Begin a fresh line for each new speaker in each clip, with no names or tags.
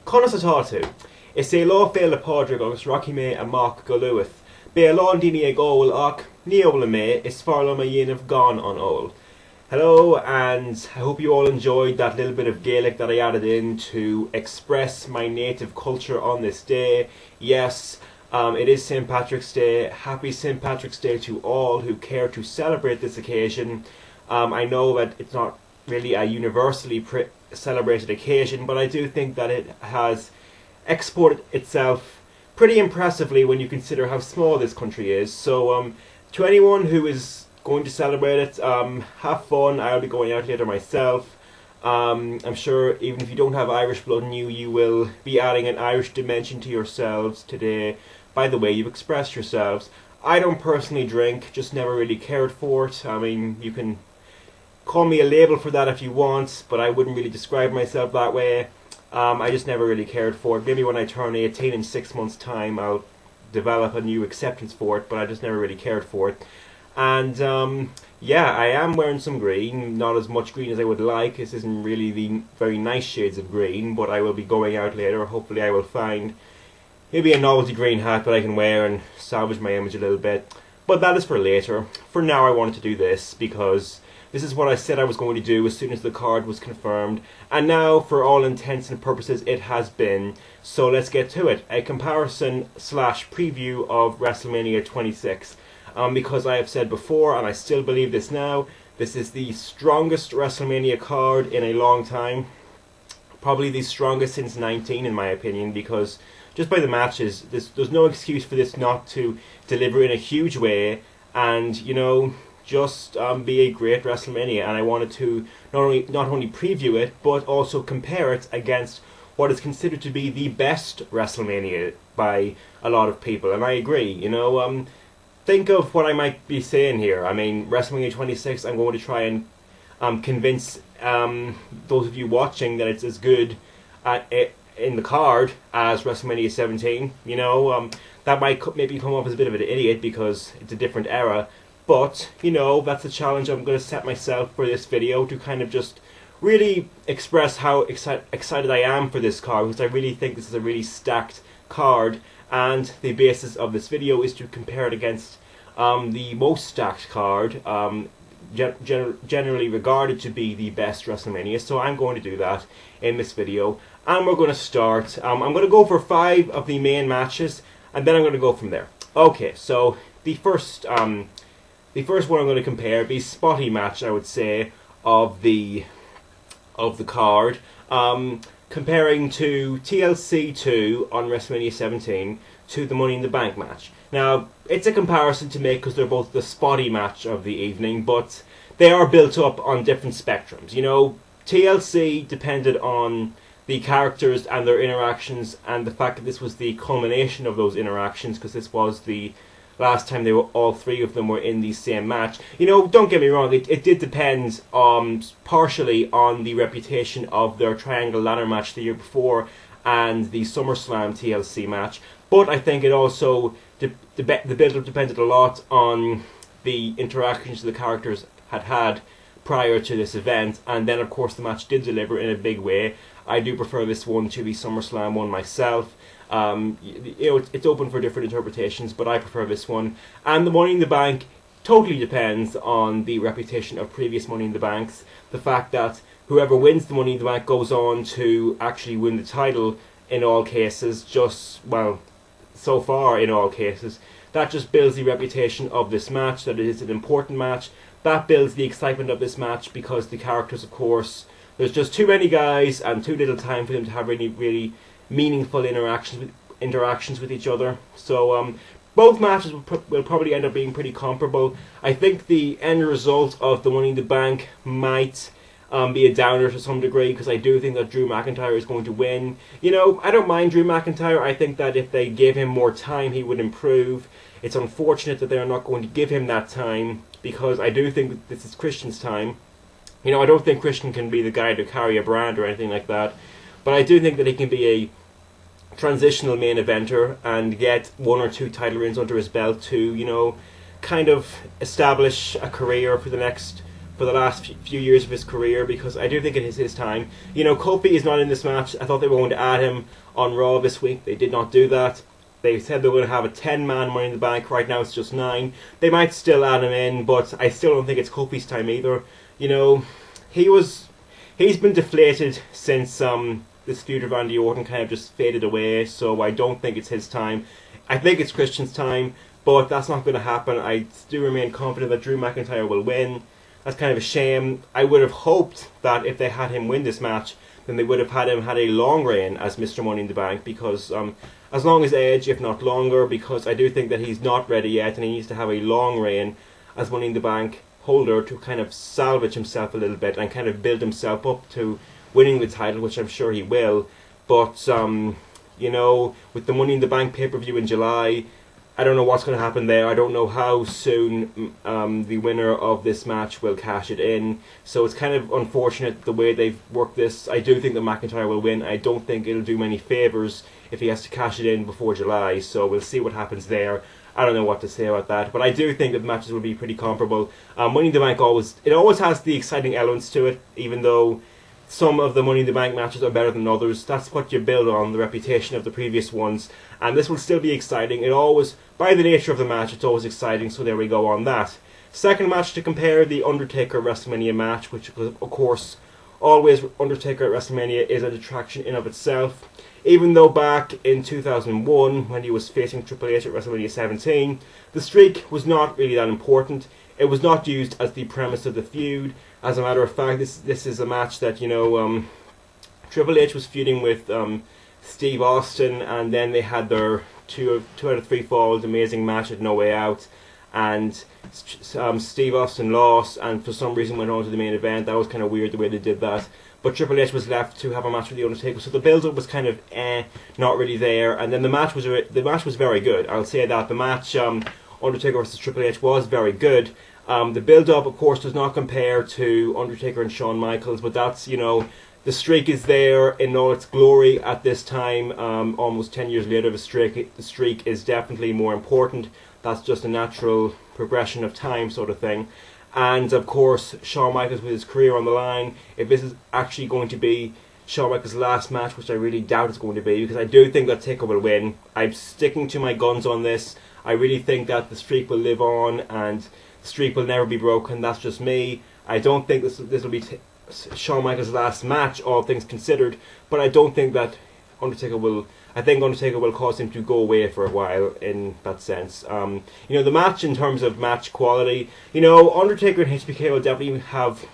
Conas atá is é lá féle pádraig agus Rocky mé amach go luath. Bé a lán daoine ag óil ach ní óla mé is fearlam a dhéanamh gan on óil. Hello, and I hope you all enjoyed that little bit of Gaelic that I added in to express my native culture on this day. Yes, it is St. Patrick's Day. Happy St. Patrick's Day to all who care to celebrate this occasion. I know that it's not really a universally celebrated occasion, but I do think that it has exported itself pretty impressively when you consider how small this country is. So to anyone who is going to celebrate it, have fun. I'll be going out later myself. I'm sure even if you don't have Irish blood in you, you will be adding an Irish dimension to yourselves today by the way you've expressed yourselves. I don't personally drink, just never really cared for it. I mean, you can call me a label for that if you want, but I wouldn't really describe myself that way. I just never really cared for it. Maybe when I turn 18 in 6 months' time, I'll develop a new acceptance for it, but I just never really cared for it. And yeah, I am wearing some green, not as much green as I would like. This isn't really the very nice shades of green, but I will be going out later. Hopefully I will find maybe a novelty green hat that I can wear and salvage my image a little bit. But that is for later. For now I wanted to do this because this is what I said I was going to do as soon as the card was confirmed. And now, for all intents and purposes, it has been. So let's get to it. A comparison / preview of WrestleMania 26. Because I have said before, and I still believe this now, this is the strongest WrestleMania card in a long time. Probably the strongest since 19 in my opinion, because just by the matches, there's no excuse for this not to deliver in a huge way and, you know, just be a great WrestleMania. And I wanted to not only preview it, but also compare it against what is considered to be the best WrestleMania by a lot of people. And I agree, you know, think of what I might be saying here. I mean, WrestleMania 26, I'm going to try and convince those of you watching that it's as good in the card as WrestleMania 17. You know, that might maybe come off as a bit of an idiot because it's a different era. But, you know, that's a challenge I'm going to set myself for this video, to kind of just really express how excited I am for this card, because I really think this is a really stacked card. And the basis of this video is to compare it against the most stacked card, generally regarded to be the best WrestleMania. So I'm going to do that in this video, and we're going to start. I'm going to go for 5 of the main matches, and then I'm going to go from there. Okay, so the first one I'm going to compare, the spotty match, I would say, of the card. Comparing to TLC 2 on WrestleMania 17 to the Money in the Bank match. Now, it's a comparison to make because they're both the spotty match of the evening, but they are built up on different spectrums. You know, TLC depended on the characters and their interactions, and the fact that this was the culmination of those interactions, because this was the last time all 3 of them were in the same match. You know, don't get me wrong, it did depend partially on the reputation of their Triangle Ladder match the year before and the SummerSlam TLC match, but I think it also, the build-up depended a lot on the interactions the characters had prior to this event, and then of course the match did deliver in a big way. I do prefer this one to the SummerSlam one myself. You know, it's open for different interpretations, but I prefer this one. And the Money in the Bank totally depends on the reputation of previous Money in the Banks. The fact that whoever wins the Money in the Bank goes on to actually win the title in all cases, well, so far in all cases, that just builds the reputation of this match, that it is an important match. That builds the excitement of this match, because the characters, of course, there's just too many guys and too little time for them to have really meaningful interactions with each other. So both matches will probably end up being pretty comparable. I think the end result of the Money in the Bank might be a downer to some degree, because I do think that Drew McIntyre is going to win. You know, I don't mind Drew McIntyre. I think that if they gave him more time, he would improve. It's unfortunate that they're not going to give him that time, because I do think that this is Christian's time. You know, I don't think Christian can be the guy to carry a brand or anything like that, but I do think that he can be a transitional main eventer and get 1 or 2 title reigns under his belt to, you know, kind of establish a career for the next for the last few years of his career, because I do think it is his time. You know, Kofi is not in this match. I thought they were going to add him on Raw this week. They did not do that. They said they were going to have a 10-man Money in the Bank. Right now it's just 9. They might still add him in, but I still don't think it's Kofi's time either. You know, he's been deflated since this feud of Randy Orton kind of just faded away, so I don't think it's his time. I think it's Christian's time, but that's not going to happen. I do remain confident that Drew McIntyre will win. That's kind of a shame. I would have hoped that if they had him win this match, then they would have had him had a long reign as Mr. Money in the Bank, because as long as Edge, if not longer, because I do think that he's not ready yet and he needs to have a long reign as Money in the Bank holder to kind of salvage himself a little bit and kind of build himself up to winning the title, which I'm sure he will. But, you know, with the Money in the Bank pay-per-view in July, I don't know what's going to happen there. I don't know how soon the winner of this match will cash it in. So it's kind of unfortunate the way they've worked this. I do think that McIntyre will win. I don't think it'll do many favours if he has to cash it in before July. So we'll see what happens there. I don't know what to say about that. But I do think that the matches will be pretty comparable. Money in the Bank always has the exciting elements to it, even though some of the Money in the Bank matches are better than others. That's what you build on, the reputation of the previous ones. And this will still be exciting. It always, by the nature of the match, it's always exciting, so there we go on that. Second match to compare, the Undertaker Wrestlemania match, which of course, always Undertaker at Wrestlemania is a detraction in of itself. Even though back in 2001, when he was facing Triple H at Wrestlemania 17, the streak was not really that important. It was not used as the premise of the feud. As a matter of fact, this is a match that, you know, Triple H was feuding with Steve Austin, and then they had their two out of three falls amazing match at No Way Out, and Steve Austin lost, and for some reason went on to the main event. That was kind of weird the way they did that. But Triple H was left to have a match with the Undertaker, so the build-up was kind of not really there. And then the match was very good. I'll say that the match Undertaker versus Triple H was very good. The build-up, of course, does not compare to Undertaker and Shawn Michaels, but that's, you know, the streak is there in all its glory at this time. Almost 10 years later, the streak is definitely more important. That's just a natural progression of time, sort of thing. And of course, Shawn Michaels with his career on the line. If this is actually going to be Shawn Michaels' last match, which I really doubt it's going to be, because I do think that Taker will win. I'm sticking to my guns on this. I really think that the streak will live on and the streak will never be broken. That's just me. I don't think this will be Shawn Michaels' last match, all things considered, but I don't think that Undertaker will. I think Undertaker will cause him to go away for a while in that sense. You know, the match in terms of match quality, you know, Undertaker and HBK will definitely have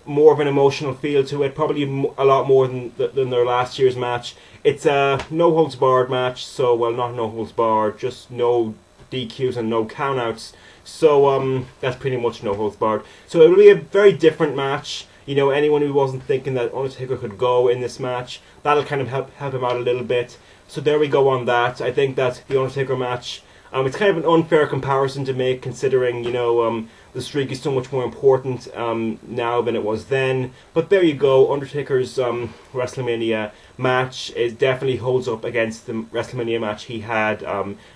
more of an emotional feel to it, probably a lot more than their last year's match. It's a no-holds-barred match, so, well, not no-holds-barred, just no DQs and no countouts. So that's pretty much no-holds-barred. So it will be a very different match. You know, anyone who wasn't thinking that Undertaker could go in this match, that'll kind of help him out a little bit. So there we go on that. I think that the Undertaker match, it's kind of an unfair comparison to make, considering, you know, the streak is so much more important now than it was then. But there you go. Undertaker's WrestleMania match definitely holds up against the WrestleMania match he had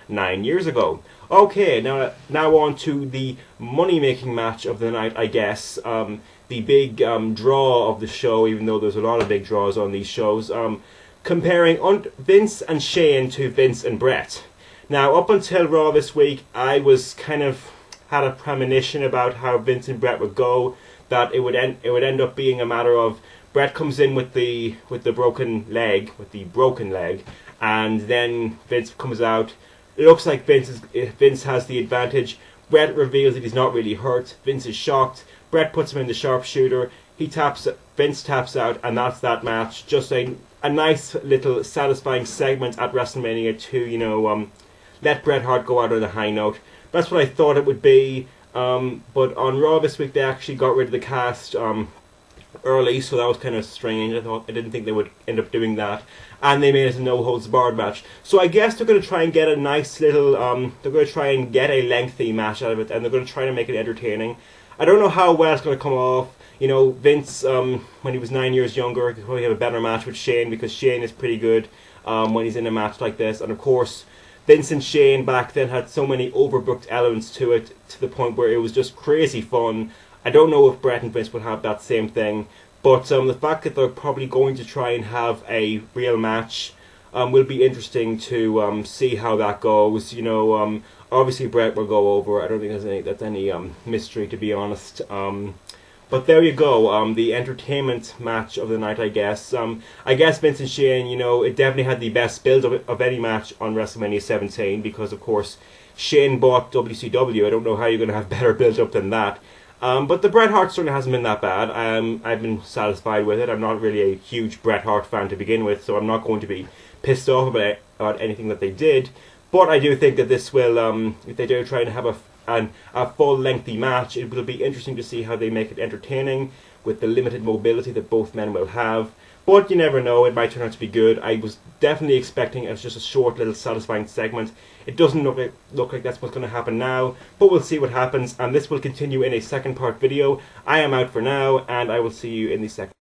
9 years ago. Okay, now on to the money-making match of the night, I guess. The big draw of the show, even though there's a lot of big draws on these shows. Comparing Vince and Shane to Vince and Bret. Now, up until Raw this week, I was kind of had a premonition about how Vince and Bret would go. That it would end up being a matter of Bret comes in with the broken leg, and then Vince comes out. It looks like Vince has the advantage. Bret reveals that he's not really hurt. Vince is shocked. Bret puts him in the sharpshooter. Vince taps out, and that's that match. Just a nice little satisfying segment at WrestleMania to, you know, let Bret Hart go out on a high note. That's what I thought it would be. But on Raw this week, they actually got rid of the cast early, so that was kind of strange. I didn't think they would end up doing that, and they made it a no-holds-barred match. So I guess they're going to try and get a nice little. They're going to try and get a lengthy match out of it, and they're going to try to make it entertaining. I don't know how well it's going to come off. You know, Vince, when he was 9 years younger, could probably have a better match with Shane, because Shane is pretty good when he's in a match like this. And of course, Vince and Shane back then had so many overbooked elements to it, to the point where it was just crazy fun. I don't know if Bret and Vince will have that same thing, but the fact that they're probably going to try and have a real match will be interesting to see how that goes. You know, obviously Bret will go over. I don't think that's any mystery, to be honest. But there you go, the entertainment match of the night, I guess. I guess Vince and Shane, you know, it definitely had the best build of any match on WrestleMania 17 because, of course, Shane bought WCW. I don't know how you're going to have better build-up than that. But the Bret Hart story hasn't been that bad. I've been satisfied with it. I'm not really a huge Bret Hart fan to begin with, so I'm not going to be pissed off about anything that they did. But I do think that this will, if they do try and have a full lengthy match, it will be interesting to see how they make it entertaining with the limited mobility that both men will have. But you never know, it might turn out to be good. I was definitely expecting it as just a short little satisfying segment. It doesn't look like that's what's going to happen now, but we'll see what happens, and this will continue in a second part video. I am out for now, and I will see you in the second.